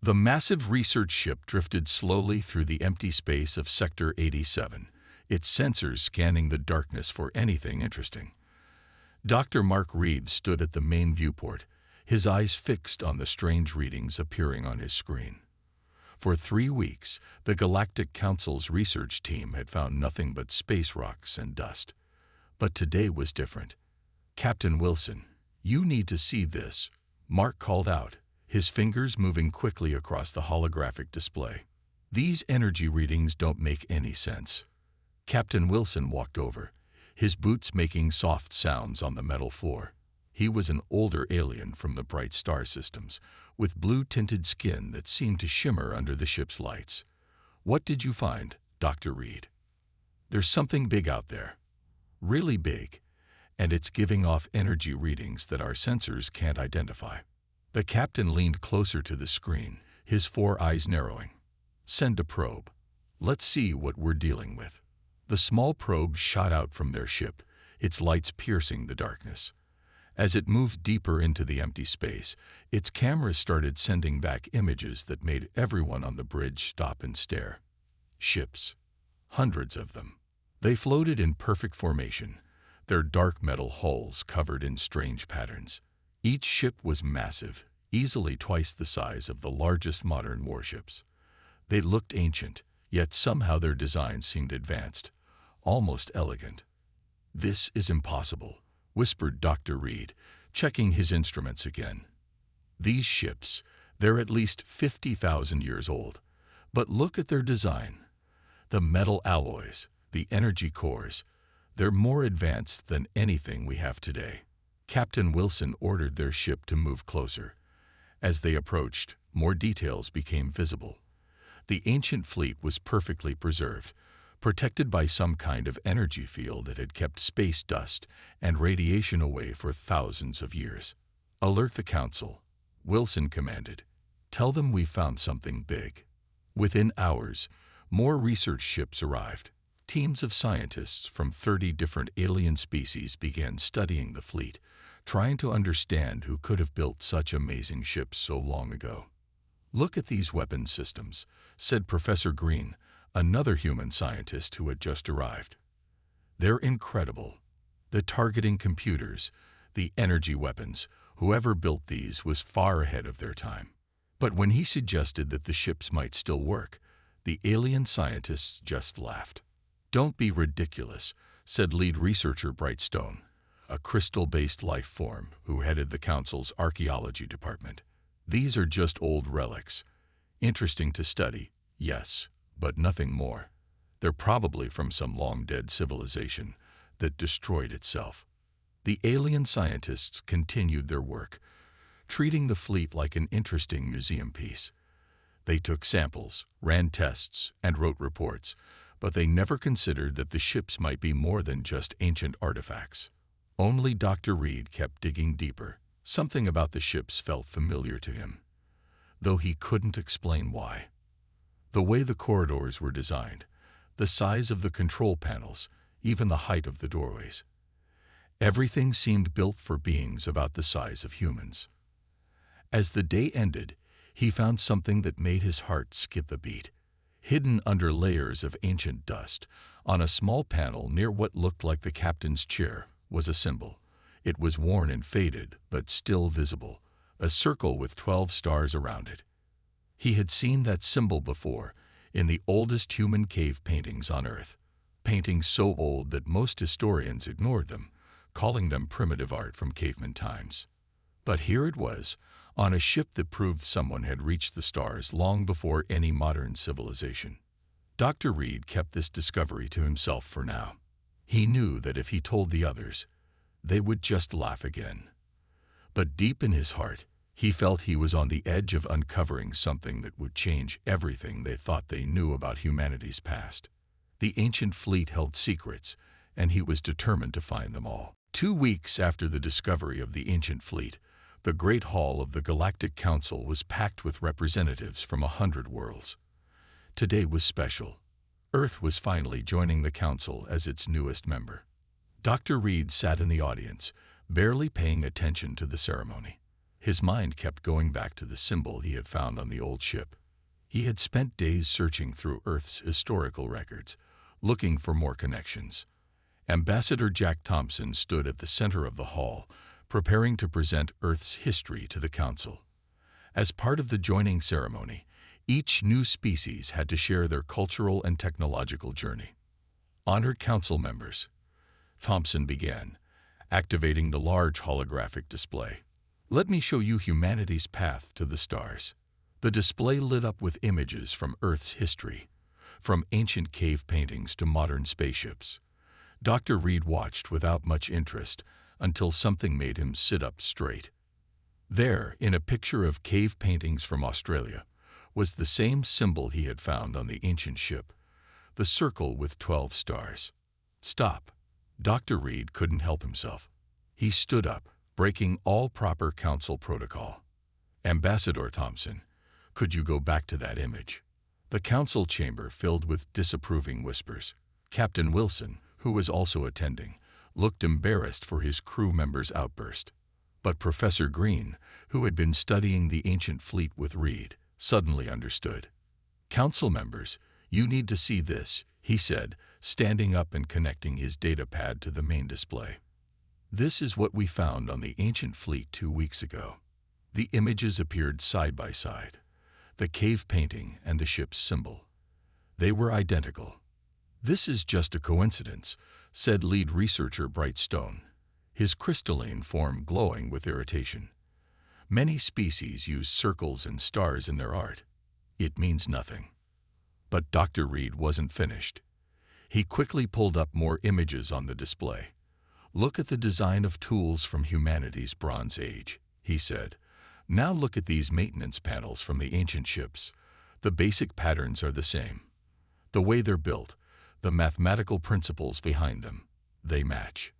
The massive research ship drifted slowly through the empty space of Sector 87, its sensors scanning the darkness for anything interesting. Dr. Mark Reed stood at the main viewport, his eyes fixed on the strange readings appearing on his screen. For 3 weeks, the Galactic Council's research team had found nothing but space rocks and dust. But today was different. "Captain Wilson, you need to see this," Mark called out, his fingers moving quickly across the holographic display. "These energy readings don't make any sense." Captain Wilson walked over, his boots making soft sounds on the metal floor. He was an older alien from the bright star systems, with blue-tinted skin that seemed to shimmer under the ship's lights. "What did you find, Dr. Reed?" "There's something big out there. Really big, and it's giving off energy readings that our sensors can't identify." The captain leaned closer to the screen, his 4 eyes narrowing. "Send a probe. Let's see what we're dealing with." The small probe shot out from their ship, its lights piercing the darkness. As it moved deeper into the empty space, its cameras started sending back images that made everyone on the bridge stop and stare. Ships. Hundreds of them. They floated in perfect formation, their dark metal hulls covered in strange patterns. Each ship was massive, easily twice the size of the largest modern warships. They looked ancient, yet somehow their designs seemed advanced, almost elegant. "This is impossible," whispered Dr. Reed, checking his instruments again. "These ships, they're at least 50,000 years old. But look at their design. The metal alloys, the energy cores, they're more advanced than anything we have today." Captain Wilson ordered their ship to move closer. As they approached, more details became visible. The ancient fleet was perfectly preserved, protected by some kind of energy field that had kept space dust and radiation away for thousands of years. "Alert the Council," Wilson commanded. "Tell them we found something big." Within hours, more research ships arrived. Teams of scientists from 30 different alien species began studying the fleet, trying to understand who could have built such amazing ships so long ago. "Look at these weapon systems," said Professor Green, another human scientist who had just arrived. "They're incredible. The targeting computers, the energy weapons, whoever built these was far ahead of their time." But when he suggested that the ships might still work, the alien scientists just laughed. "Don't be ridiculous," said lead researcher Brightstone, a crystal-based life form who headed the Council's archaeology department. "These are just old relics. Interesting to study, yes, but nothing more. They're probably from some long-dead civilization that destroyed itself." The alien scientists continued their work, treating the fleet like an interesting museum piece. They took samples, ran tests, and wrote reports, but they never considered that the ships might be more than just ancient artifacts. Only Dr. Reed kept digging deeper. Something about the ships felt familiar to him, though he couldn't explain why. The way the corridors were designed, the size of the control panels, even the height of the doorways. Everything seemed built for beings about the size of humans. As the day ended, he found something that made his heart skip a beat. Hidden under layers of ancient dust, on a small panel near what looked like the captain's chair, was a symbol. It was worn and faded, but still visible, a circle with 12 stars around it. He had seen that symbol before, in the oldest human cave paintings on Earth, paintings so old that most historians ignored them, calling them primitive art from caveman times. But here it was, on a ship that proved someone had reached the stars long before any modern civilization. Dr. Reed kept this discovery to himself for now. He knew that if he told the others, they would just laugh again. But deep in his heart, he felt he was on the edge of uncovering something that would change everything they thought they knew about humanity's past. The ancient fleet held secrets, and he was determined to find them all. 2 weeks after the discovery of the ancient fleet, the Great Hall of the Galactic Council was packed with representatives from 100 worlds. Today was special. Earth was finally joining the Council as its newest member. Dr. Reed sat in the audience, barely paying attention to the ceremony. His mind kept going back to the symbol he had found on the old ship. He had spent days searching through Earth's historical records, looking for more connections. Ambassador Jack Thompson stood at the center of the hall, preparing to present Earth's history to the Council. As part of the joining ceremony, each new species had to share their cultural and technological journey. Honored Council members, Thompson began, activating the large holographic display. Let me show you humanity's path to the stars. The display lit up with images from Earth's history, from ancient cave paintings to modern spaceships. Dr. Reed watched without much interest until something made him sit up straight. There, in a picture of cave paintings from Australia, was the same symbol he had found on the ancient ship, the circle with 12 stars. Stop. Dr. Reed couldn't help himself. He stood up, breaking all proper council protocol. Ambassador Thompson, could you go back to that image? The council chamber filled with disapproving whispers. Captain Wilson, who was also attending, looked embarrassed for his crew member's outburst. But Professor Green, who had been studying the ancient fleet with Reed, suddenly understood. Council members, you need to see this, he said, standing up and connecting his data pad to the main display. This is what we found on the ancient fleet 2 weeks ago. The images appeared side by side, the cave painting and the ship's symbol. They were identical. This is just a coincidence, said lead researcher Brightstone, his crystalline form glowing with irritation. Many species use circles and stars in their art. It means nothing. But Dr. Reed wasn't finished. He quickly pulled up more images on the display. Look at the design of tools from humanity's Bronze Age, he said. Now look at these maintenance panels from the ancient ships. The basic patterns are the same. The way they're built, the mathematical principles behind them, they match.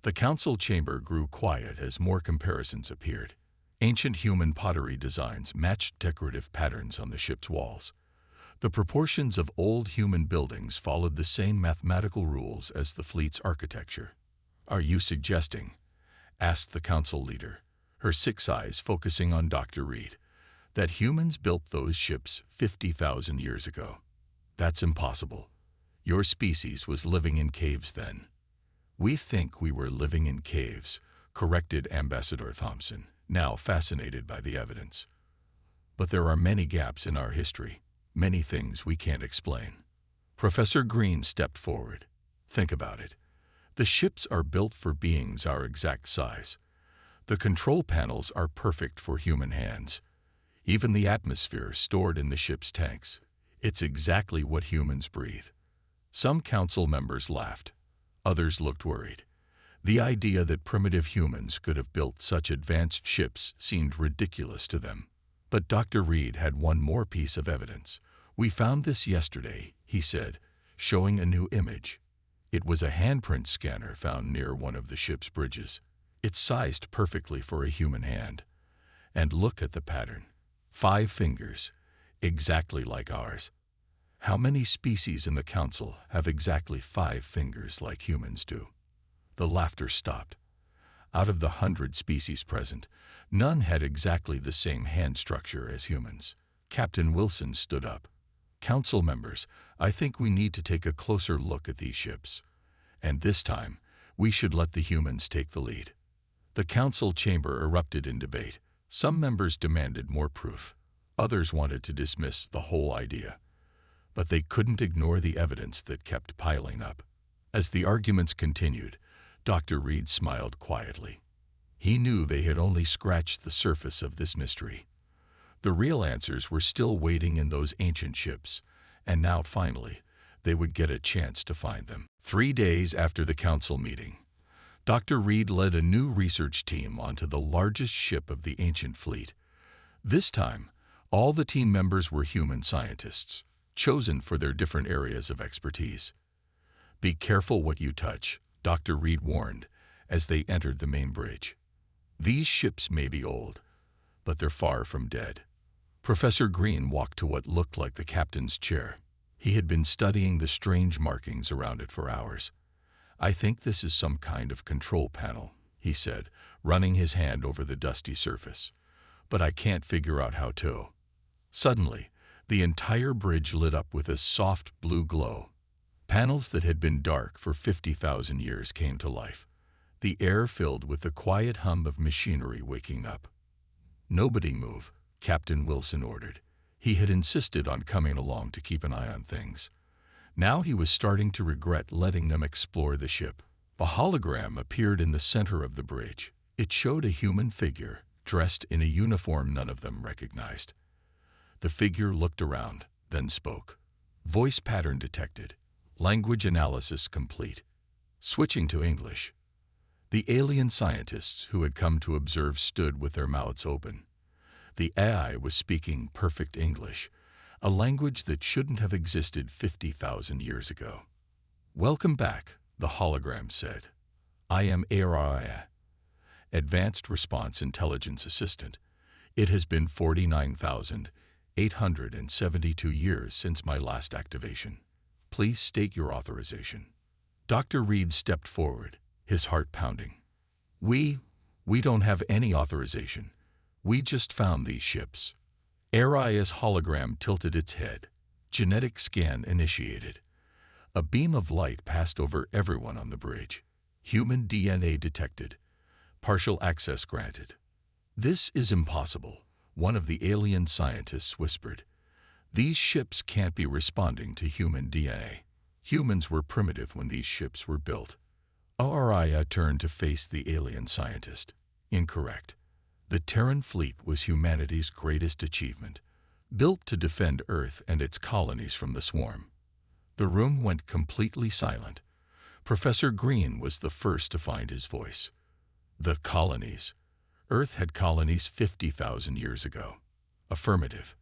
The council chamber grew quiet as more comparisons appeared. Ancient human pottery designs matched decorative patterns on the ship's walls. The proportions of old human buildings followed the same mathematical rules as the fleet's architecture. Are you suggesting, asked the council leader, her 6 eyes focusing on Dr. Reed, that humans built those ships 50,000 years ago? That's impossible. Your species was living in caves then. We think we were living in caves, corrected Ambassador Thompson, now fascinated by the evidence. But there are many gaps in our history, many things we can't explain. Professor Green stepped forward. Think about it. The ships are built for beings our exact size. The control panels are perfect for human hands. Even the atmosphere stored in the ship's tanks. It's exactly what humans breathe. Some council members laughed. Others looked worried. The idea that primitive humans could have built such advanced ships seemed ridiculous to them. But Dr. Reed had one more piece of evidence. We found this yesterday, he said, showing a new image. It was a handprint scanner found near one of the ship's bridges. It's sized perfectly for a human hand. And look at the pattern. 5 fingers, exactly like ours. How many species in the council have exactly 5 fingers like humans do? The laughter stopped. Out of the 100 species present, none had exactly the same hand structure as humans. Captain Wilson stood up. Council members, I think we need to take a closer look at these ships. And this time, we should let the humans take the lead. The council chamber erupted in debate. Some members demanded more proof. Others wanted to dismiss the whole idea. But they couldn't ignore the evidence that kept piling up. As the arguments continued, Dr. Reed smiled quietly. He knew they had only scratched the surface of this mystery. The real answers were still waiting in those ancient ships, and now finally, they would get a chance to find them. 3 days after the council meeting, Dr. Reed led a new research team onto the largest ship of the ancient fleet. This time, all the team members were human scientists, chosen for their different areas of expertise. Be careful what you touch, Dr. Reed warned as they entered the main bridge. These ships may be old, but they're far from dead. Professor Green walked to what looked like the captain's chair. He had been studying the strange markings around it for hours. I think this is some kind of control panel, he said, running his hand over the dusty surface. "But I can't figure out how to." Suddenly, the entire bridge lit up with a soft blue glow. Panels that had been dark for 50,000 years came to life, the air filled with the quiet hum of machinery waking up. "Nobody move," Captain Wilson ordered. He had insisted on coming along to keep an eye on things. Now he was starting to regret letting them explore the ship. A hologram appeared in the center of the bridge. It showed a human figure, dressed in a uniform none of them recognized. The figure looked around, then spoke. Voice pattern detected. Language analysis complete. Switching to English. The alien scientists who had come to observe stood with their mouths open. The AI was speaking perfect English, a language that shouldn't have existed 50,000 years ago. "Welcome back," the hologram said. "I am HFY, Advanced Response Intelligence Assistant. It has been 49,872 years since my last activation. Please state your authorization." Dr. Reed stepped forward, his heart pounding. We don't have any authorization. We just found these ships." HFY's hologram tilted its head. Genetic scan initiated. A beam of light passed over everyone on the bridge. Human DNA detected. Partial access granted. "This is impossible," one of the alien scientists whispered. "These ships can't be responding to human DNA. Humans were primitive when these ships were built." Araya turned to face the alien scientist. "Incorrect. The Terran fleet was humanity's greatest achievement, built to defend Earth and its colonies from the swarm." The room went completely silent. Professor Green was the first to find his voice. "The colonies. Earth had colonies 50,000 years ago." Affirmative.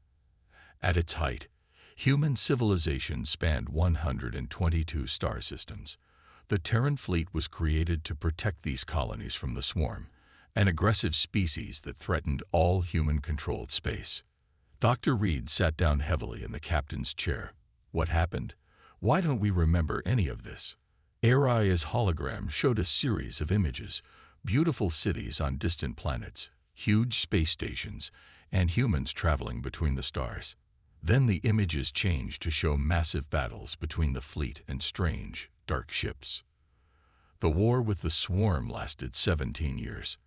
At its height, human civilization spanned 122 star systems. The Terran fleet was created to protect these colonies from the swarm, an aggressive species that threatened all human-controlled space. Dr. Reed sat down heavily in the captain's chair. "What happened? Why don't we remember any of this?" HFY's hologram showed a series of images, beautiful cities on distant planets, huge space stations, and humans traveling between the stars. Then the images changed to show massive battles between the fleet and strange, dark ships. The war with the swarm lasted 17 years.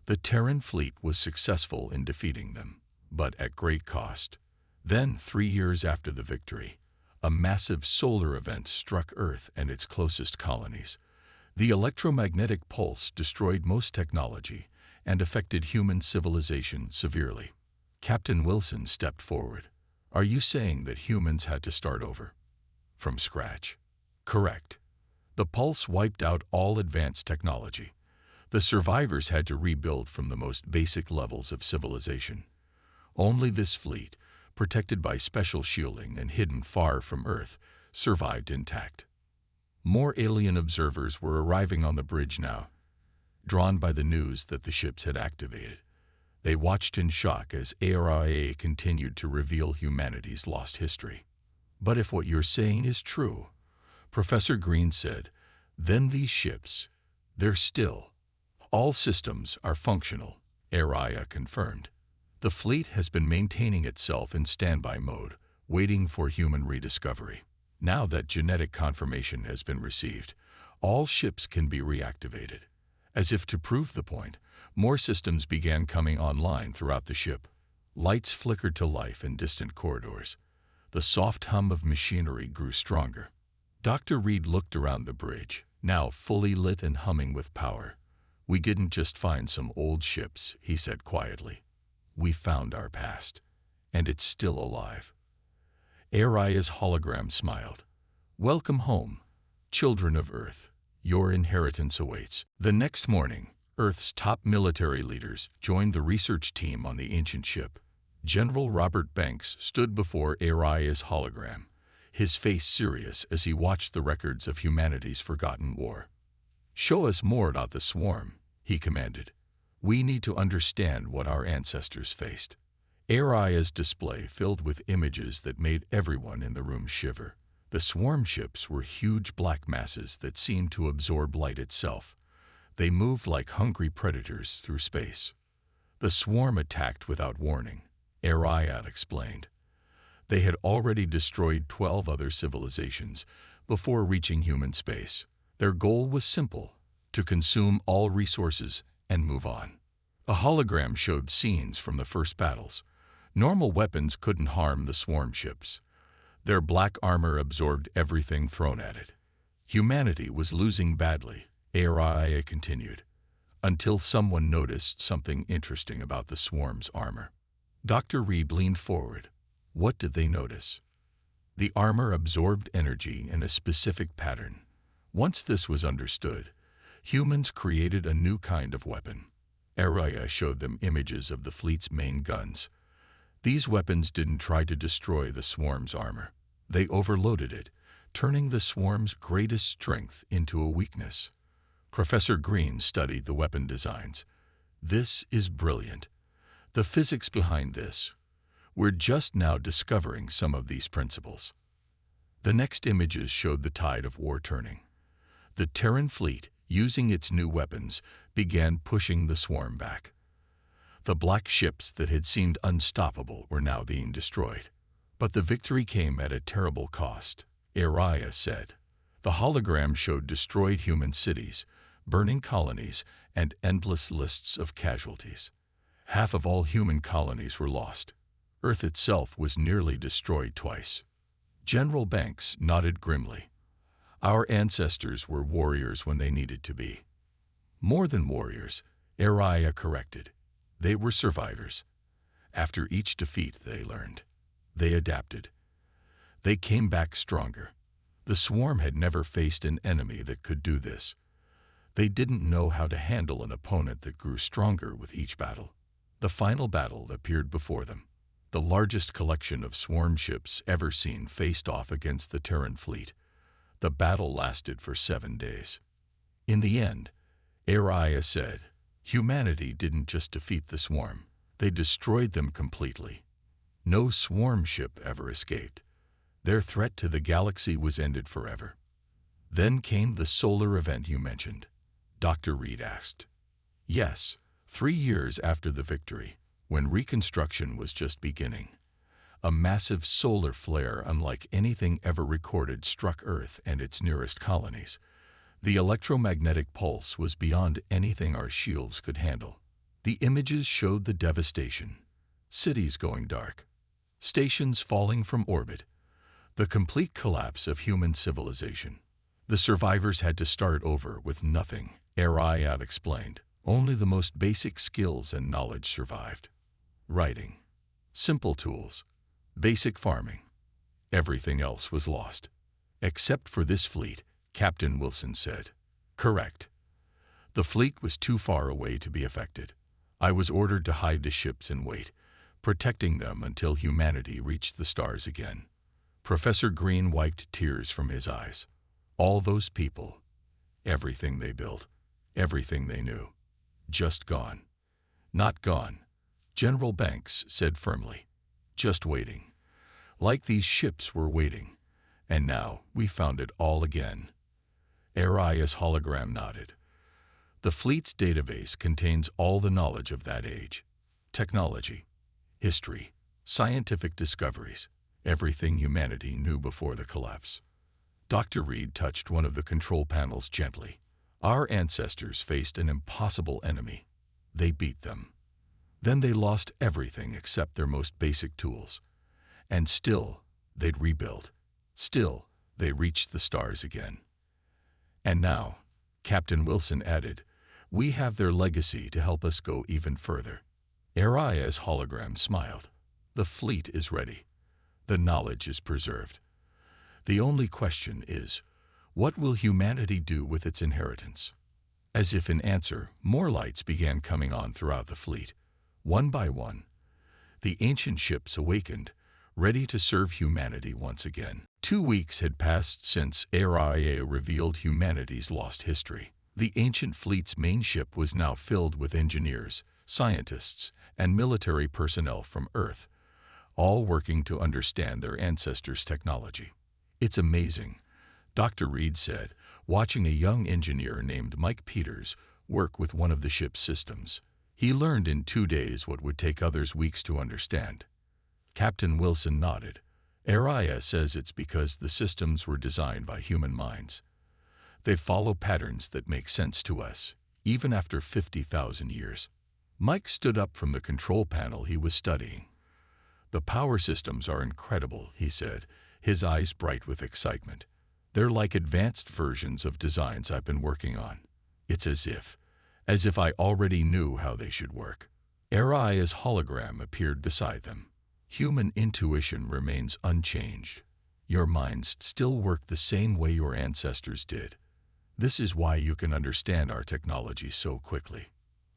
The Terran fleet was successful in defeating them, but at great cost. Then, 3 years after the victory, a massive solar event struck Earth and its closest colonies. The electromagnetic pulse destroyed most technology and affected human civilization severely. Captain Wilson stepped forward. "Are you saying that humans had to start over? From scratch?" "Correct. The pulse wiped out all advanced technology. The survivors had to rebuild from the most basic levels of civilization. Only this fleet, protected by special shielding and hidden far from Earth, survived intact." More alien observers were arriving on the bridge now, drawn by the news that the ships had activated. They watched in shock as ARIA continued to reveal humanity's lost history. "But if what you're saying is true," Professor Green said, "then these ships, they're still. All systems are functional," ARIA confirmed. "The fleet has been maintaining itself in standby mode, waiting for human rediscovery. Now that genetic confirmation has been received, all ships can be reactivated." As if to prove the point, more systems began coming online throughout the ship. Lights flickered to life in distant corridors. The soft hum of machinery grew stronger. Dr. Reed looked around the bridge, now fully lit and humming with power. "We didn't just find some old ships," he said quietly. "We found our past, and it's still alive." Aria's hologram smiled. "Welcome home, children of Earth. Your inheritance awaits." The next morning, Earth's top military leaders joined the research team on the ancient ship. General Robert Banks stood before Aria's hologram, his face serious as he watched the records of humanity's forgotten war. "Show us more about the swarm," he commanded. "We need to understand what our ancestors faced." Aria's display filled with images that made everyone in the room shiver. The swarm ships were huge black masses that seemed to absorb light itself. They moved like hungry predators through space. The swarm attacked without warning, Ariad explained. They had already destroyed 12 other civilizations before reaching human space. Their goal was simple: to consume all resources and move on. A hologram showed scenes from the first battles. Normal weapons couldn't harm the swarm ships. Their black armor absorbed everything thrown at it. Humanity was losing badly, Ariad continued, until someone noticed something interesting about the swarm's armor. Dr. Reed leaned forward. What did they notice? The armor absorbed energy in a specific pattern. Once this was understood, humans created a new kind of weapon. Ariad showed them images of the fleet's main guns. These weapons didn't try to destroy the swarm's armor. They overloaded it, turning the swarm's greatest strength into a weakness. Professor Green studied the weapon designs. This is brilliant. The physics behind this. We're just now discovering some of these principles. The next images showed the tide of war turning. The Terran fleet, using its new weapons, began pushing the swarm back. The black ships that had seemed unstoppable were now being destroyed. But the victory came at a terrible cost, Ariad said. The hologram showed destroyed human cities, burning colonies, and endless lists of casualties. Half of all human colonies were lost. Earth itself was nearly destroyed twice. General Banks nodded grimly. Our ancestors were warriors when they needed to be. More than warriors, Ariad corrected. They were survivors. After each defeat, they learned. They adapted. They came back stronger. The swarm had never faced an enemy that could do this. They didn't know how to handle an opponent that grew stronger with each battle. The final battle appeared before them. The largest collection of swarm ships ever seen faced off against the Terran fleet. The battle lasted for 7 days. In the end, Ariad said, humanity didn't just defeat the swarm. They destroyed them completely. No swarm ship ever escaped. Their threat to the galaxy was ended forever. Then came the solar event you mentioned, Dr. Reed asked. Yes, 3 years after the victory, when reconstruction was just beginning. A massive solar flare unlike anything ever recorded struck Earth and its nearest colonies. The electromagnetic pulse was beyond anything our shields could handle. The images showed the devastation. Cities going dark. Stations falling from orbit. The complete collapse of human civilization. The survivors had to start over with nothing, Ariad explained. Only the most basic skills and knowledge survived. Writing. Simple tools. Basic farming. Everything else was lost. Except for this fleet, Captain Wilson said. Correct. The fleet was too far away to be affected. I was ordered to hide the ships and wait, protecting them until humanity reached the stars again. Professor Green wiped tears from his eyes. All those people, everything they built, everything they knew, just gone. Not gone, General Banks said firmly. Just waiting. Like these ships were waiting. And now we found it all again. Ariad's hologram nodded. The fleet's database contains all the knowledge of that age. Technology, history, scientific discoveries, everything humanity knew before the collapse. Dr. Reed touched one of the control panels gently. Our ancestors faced an impossible enemy. They beat them. Then they lost everything except their most basic tools. And still, they'd rebuilt. Still, they reached the stars again. And now, Captain Wilson added, we have their legacy to help us go even further. Ariad's hologram smiled. The fleet is ready. The knowledge is preserved. The only question is, what will humanity do with its inheritance? As if in answer, more lights began coming on throughout the fleet. One by one, the ancient ships awakened, ready to serve humanity once again. 2 weeks had passed since Ariad revealed humanity's lost history. The ancient fleet's main ship was now filled with engineers, scientists, and military personnel from Earth, all working to understand their ancestors' technology. It's amazing, Dr. Reed said, watching a young engineer named Mike Peters work with one of the ship's systems. He learned in 2 days what would take others weeks to understand. Captain Wilson nodded. Araya says it's because the systems were designed by human minds. They follow patterns that make sense to us, even after 50,000 years. Mike stood up from the control panel he was studying. The power systems are incredible, he said, his eyes bright with excitement. They're like advanced versions of designs I've been working on. It's as if I already knew how they should work. Araya's hologram appeared beside them. Human intuition remains unchanged. Your minds still work the same way your ancestors did. This is why you can understand our technology so quickly.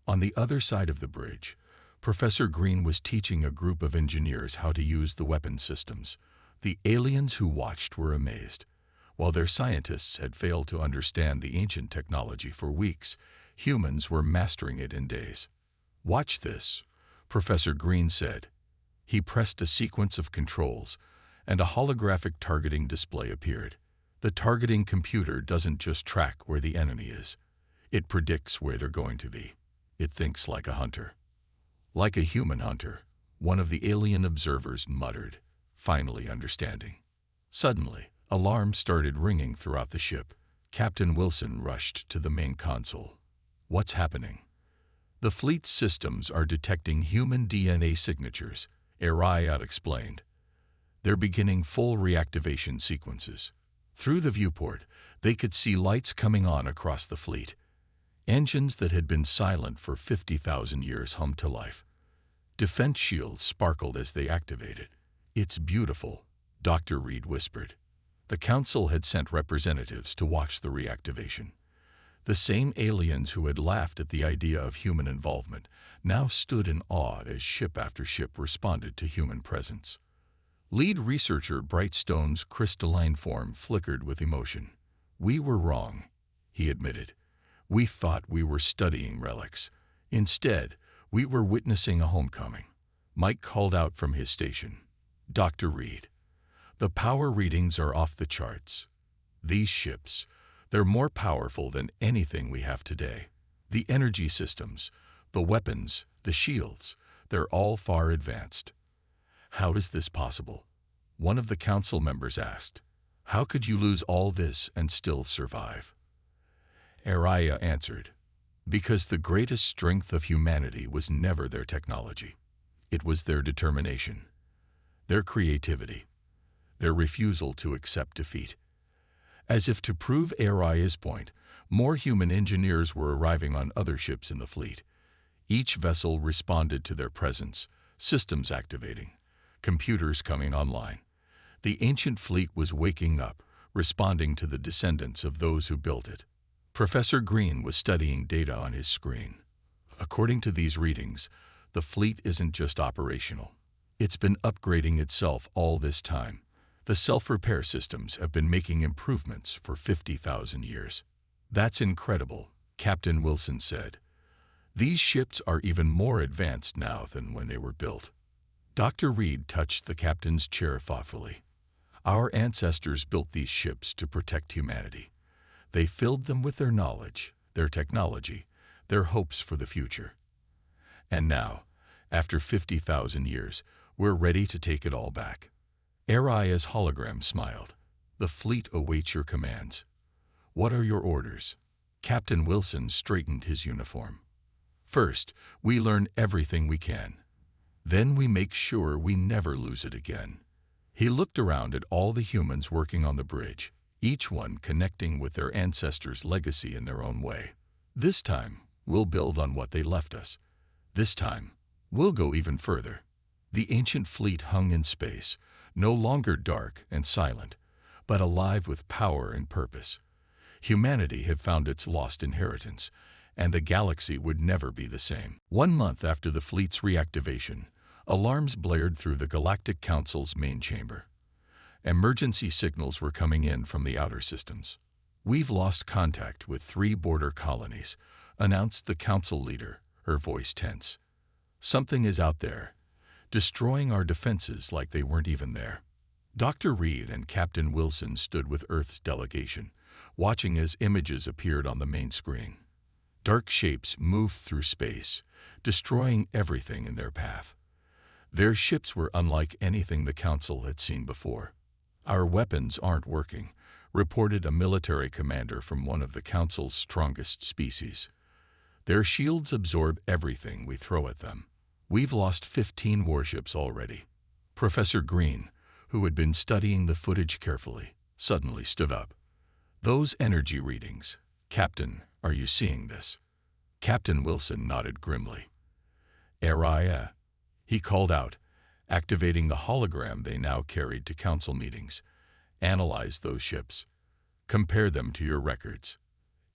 On the other side of the bridge, Professor Green was teaching a group of engineers how to use the weapon systems. The aliens who watched were amazed. While their scientists had failed to understand the ancient technology for weeks, humans were mastering it in days. "Watch this," Professor Green said. He pressed a sequence of controls, and a holographic targeting display appeared. The targeting computer doesn't just track where the enemy is. It predicts where they're going to be. It thinks like a hunter. "Like a human hunter," one of the alien observers muttered, finally understanding. Suddenly, alarms started ringing throughout the ship. Captain Wilson rushed to the main console. "What's happening?" "The fleet's systems are detecting human DNA signatures," Araya explained. "They're beginning full reactivation sequences." Through the viewport, they could see lights coming on across the fleet. Engines that had been silent for 50,000 years hummed to life. Defense shields sparkled as they activated. "It's beautiful," Dr. Reed whispered. The council had sent representatives to watch the reactivation. The same aliens who had laughed at the idea of human involvement now stood in awe as ship after ship responded to human presence. Lead researcher Brightstone's crystalline form flickered with emotion. "We were wrong," he admitted. "We thought we were studying relics. Instead, we were witnessing a homecoming." Mike called out from his station. "Dr. Reed, the power readings are off the charts. These ships, they're more powerful than anything we have today. The energy systems, the weapons, the shields, they're all far advanced." "How is this possible?" one of the council members asked. "How could you lose all this and still survive?" Araya answered, "Because the greatest strength of humanity was never their technology. It was their determination, their creativity, their refusal to accept defeat." As if to prove Araya's point, more human engineers were arriving on other ships in the fleet. Each vessel responded to their presence, systems activating, computers coming online. The ancient fleet was waking up, responding to the descendants of those who built it. Professor Green was studying data on his screen. "According to these readings, the fleet isn't just operational. It's been upgrading itself all this time. The self-repair systems have been making improvements for 50,000 years." "That's incredible," Captain Wilson said. "These ships are even more advanced now than when they were built." Dr. Reed touched the captain's chair thoughtfully. "Our ancestors built these ships to protect humanity. They filled them with their knowledge, their technology, their hopes for the future. And now, after 50,000 years, we're ready to take it all back." Araya's hologram smiled. "The fleet awaits your commands." "What are your orders?" Captain Wilson straightened his uniform. "First, we learn everything we can. Then we make sure we never lose it again." He looked around at all the humans working on the bridge, each one connecting with their ancestors' legacy in their own way. "This time, we'll build on what they left us. This time, we'll go even further." The ancient fleet hung in space, no longer dark and silent, but alive with power and purpose. Humanity had found its lost inheritance, and the galaxy would never be the same. 1 month after the fleet's reactivation, alarms blared through the Galactic Council's main chamber. Emergency signals were coming in from the outer systems. "We've lost contact with 3 border colonies," announced the council leader, her voice tense. "Something is out there, destroying our defenses like they weren't even there." Dr. Reed and Captain Wilson stood with Earth's delegation, watching as images appeared on the main screen. Dark shapes moved through space, destroying everything in their path. Their ships were unlike anything the Council had seen before. "Our weapons aren't working," reported a military commander from one of the Council's strongest species. "Their shields absorb everything we throw at them. We've lost 15 warships already." Professor Green, who had been studying the footage carefully, suddenly stood up. "Those energy readings. Captain, are you seeing this?" Captain Wilson nodded grimly. "Area," he called out, activating the hologram they now carried to council meetings. "Analyze those ships. Compare them to your records."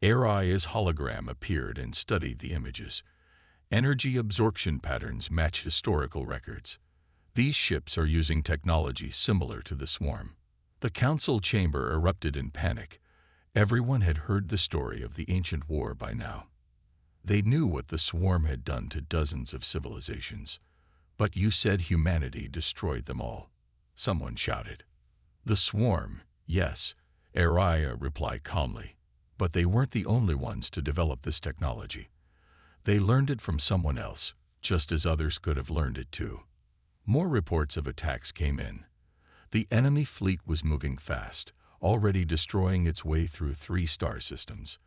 Aria's hologram appeared and studied the images. Energy absorption patterns match historical records. "These ships are using technology similar to the swarm." The council chamber erupted in panic. Everyone had heard the story of the ancient war by now. They knew what the swarm had done to dozens of civilizations. "But you said humanity destroyed them all," someone shouted. "The swarm, yes," Aria replied calmly. "But they weren't the only ones to develop this technology. They learned it from someone else, just as others could have learned it too." More reports of attacks came in. The enemy fleet was moving fast, already destroying its way through 3 star systems.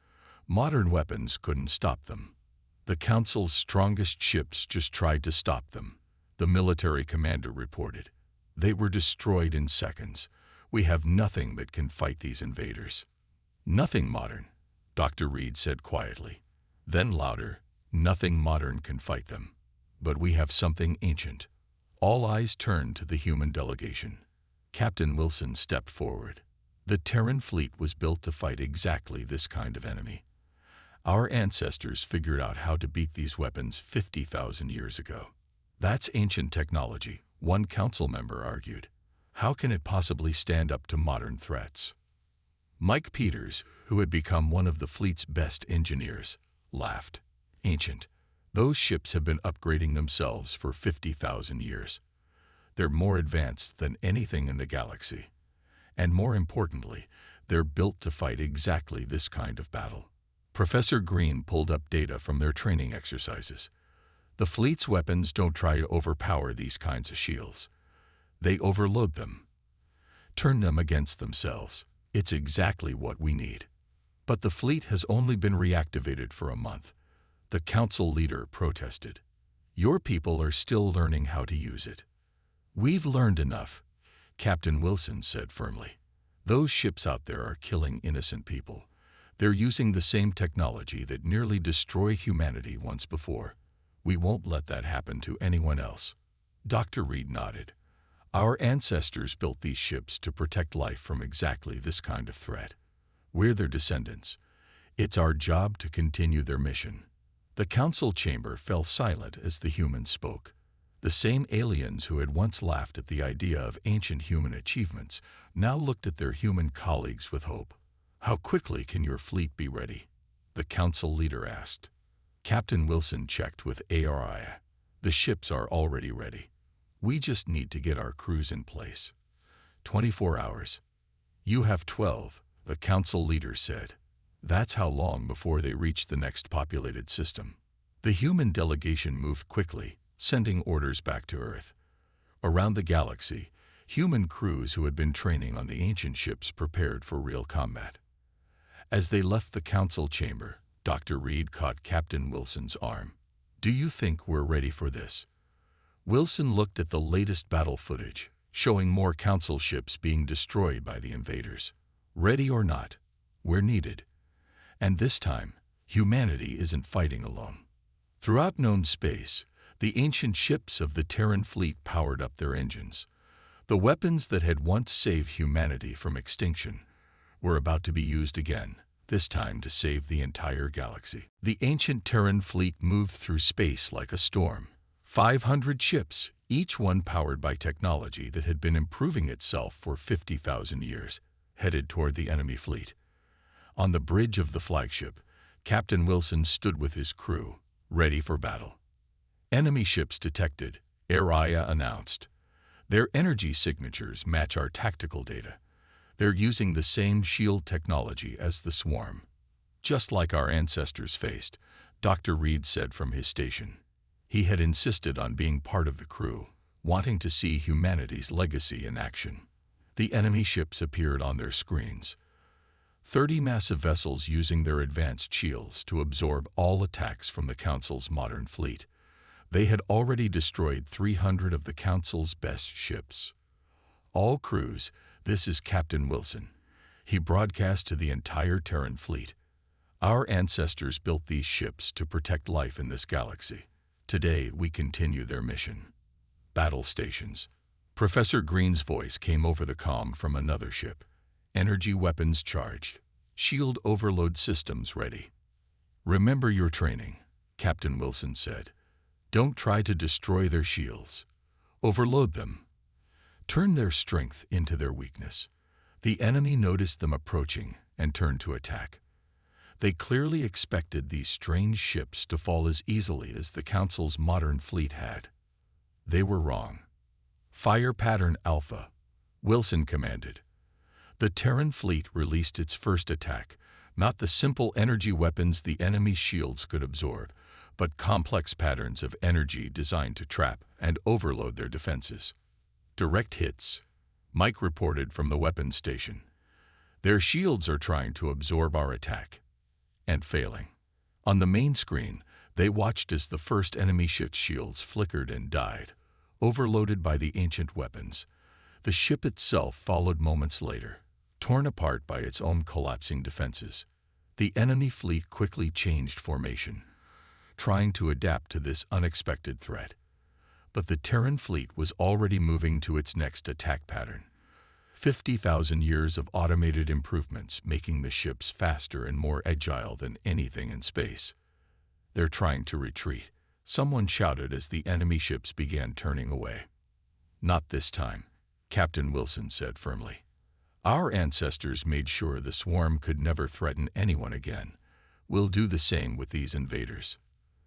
Modern weapons couldn't stop them. "The Council's strongest ships just tried to stop them," the military commander reported. "They were destroyed in seconds. We have nothing that can fight these invaders." "Nothing modern," Dr. Reed said quietly. Then louder, "Nothing modern can fight them. But we have something ancient." All eyes turned to the human delegation. Captain Wilson stepped forward. "The Terran fleet was built to fight exactly this kind of enemy. Our ancestors figured out how to beat these weapons 50,000 years ago." "That's ancient technology," one council member argued. "How can it possibly stand up to modern threats?" Mike Peters, who had become one of the fleet's best engineers, laughed. "Ancient. Those ships have been upgrading themselves for 50,000 years. They're more advanced than anything in the galaxy. And more importantly, they're built to fight exactly this kind of battle." Professor Green pulled up data from their training exercises. "The fleet's weapons don't try to overpower these kinds of shields. They overload them. Turn them against themselves. It's exactly what we need." "But the fleet has only been reactivated for a month," the council leader protested. "Your people are still learning how to use it." "We've learned enough," Captain Wilson said firmly. "Those ships out there are killing innocent people. They're using the same technology that nearly destroyed humanity once before. We won't let that happen to anyone else." Dr. Reed nodded. "Our ancestors built these ships to protect life from exactly this kind of threat. We're their descendants. It's our job to continue their mission." The council chamber fell silent as the humans spoke. The same aliens who had once laughed at the idea of ancient human achievements now looked at their human colleagues with hope. "How quickly can your fleet be ready?" the council leader asked. Captain Wilson checked with ARI. "The ships are already ready. We just need to get our crews in place." 24 hours. "You have 12, the council leader said. "That's how long before they reach the next populated system." The human delegation moved quickly, sending orders back to Earth. Around the galaxy, human crews who had been training on the ancient ships prepared for real combat. As they left the council chamber, Dr. Reed caught Captain Wilson's arm. "Do you think we're ready for this?" Wilson looked at the latest battle footage, showing more council ships being destroyed by the invaders. "Ready or not, we're needed. And this time, humanity isn't fighting alone." Throughout known space, the ancient ships of the Terran fleet powered up their engines. The weapons that had once saved humanity from extinction were about to be used again, this time to save the entire galaxy. The ancient Terran fleet moved through space like a storm. 500 ships, each one powered by technology that had been improving itself for 50,000 years, headed toward the enemy fleet. On the bridge of the flagship, Captain Wilson stood with his crew, ready for battle. "Enemy ships detected," Aria announced. "Their energy signatures match our tactical data. They're using the same shield technology as the swarm. Just like our ancestors faced, Dr. Reed said from his station. He had insisted on being part of the crew, wanting to see humanity's legacy in action. The enemy ships appeared on their screens. 30 massive vessels using their advanced shields to absorb all attacks from the Council's modern fleet. They had already destroyed 300 of the Council's best ships. All crews, this is Captain Wilson. He broadcast to the entire Terran fleet. Our ancestors built these ships to protect life in this galaxy. Today, we continue their mission. Battle stations. Professor Green's voice came over the comm from another ship. Energy weapons charged. Shield overload systems ready. Remember your training, Captain Wilson said. Don't try to destroy their shields. Overload them. Turn their strength into their weakness. The enemy noticed them approaching and turned to attack. They clearly expected these strange ships to fall as easily as the Council's modern fleet had. They were wrong. Fire pattern Alpha, Wilson commanded. The Terran fleet released its first attack, not the simple energy weapons the enemy's shields could absorb, but complex patterns of energy designed to trap and overload their defenses. Direct hits, Mike reported from the weapons station. Their shields are trying to absorb our attack. And failing. On the main screen, they watched as the first enemy ship's shields flickered and died, overloaded by the ancient weapons. The ship itself followed moments later, torn apart by its own collapsing defenses. The enemy fleet quickly changed formation, trying to adapt to this unexpected threat. But the Terran fleet was already moving to its next attack pattern. 50,000 years of automated improvements making the ships faster and more agile than anything in space. They're trying to retreat, someone shouted as the enemy ships began turning away. Not this time, Captain Wilson said firmly. Our ancestors made sure the swarm could never threaten anyone again. We'll do the same with these invaders.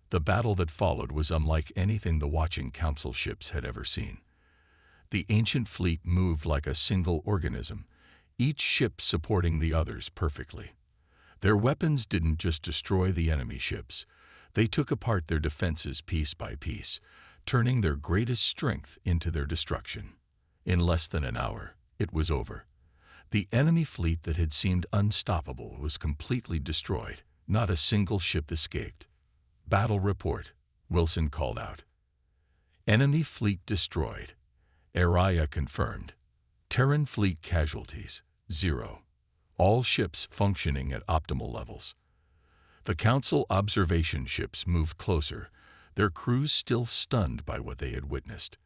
The battle that followed was unlike anything the watching Council ships had ever seen. The ancient fleet moved like a single organism, each ship supporting the others perfectly. Their weapons didn't just destroy the enemy ships. They took apart their defenses piece by piece, turning their greatest strength into their destruction. In less than an hour, it was over. The enemy fleet that had seemed unstoppable was completely destroyed. Not a single ship escaped. Battle report, Wilson called out. Enemy fleet destroyed. Area confirmed. Terran fleet casualties, 0. All ships functioning at optimal levels. The Council observation ships moved closer, their crews still stunned by what they had witnessed.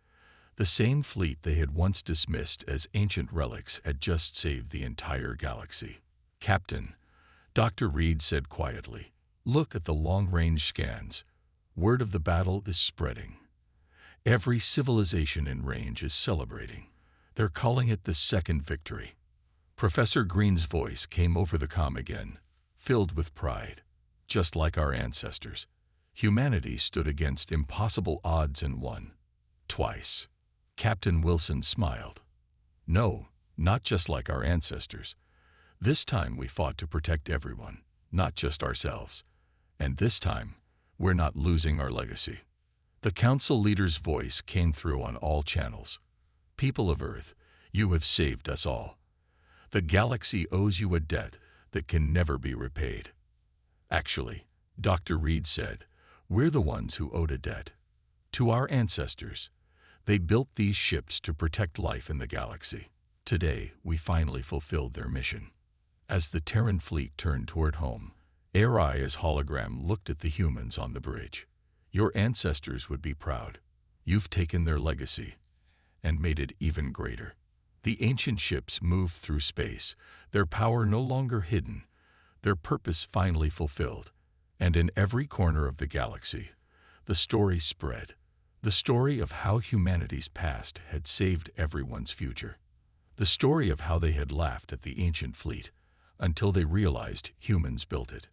The same fleet they had once dismissed as ancient relics had just saved the entire galaxy. Captain, Dr. Reed said quietly, look at the long-range scans. Word of the battle is spreading. Every civilization in range is celebrating. They're calling it the second victory. Professor Green's voice came over the comm again, filled with pride. Just like our ancestors, humanity stood against impossible odds and won. Twice. Captain Wilson smiled. No, not just like our ancestors. This time we fought to protect everyone, not just ourselves. And this time, we're not losing our legacy. The Council leader's voice came through on all channels. People of Earth, you have saved us all. The galaxy owes you a debt that can never be repaid. Actually, Dr. Reed said, we're the ones who owed a debt. To our ancestors. They built these ships to protect life in the galaxy. Today, we finally fulfilled their mission. As the Terran fleet turned toward home, Ari's hologram looked at the humans on the bridge. Your ancestors would be proud. You've taken their legacy and made it even greater. The ancient ships moved through space, their power no longer hidden, their purpose finally fulfilled. And in every corner of the galaxy, the story spread. The story of how humanity's past had saved everyone's future. The story of how they had laughed at the ancient fleet until they realized humans built it.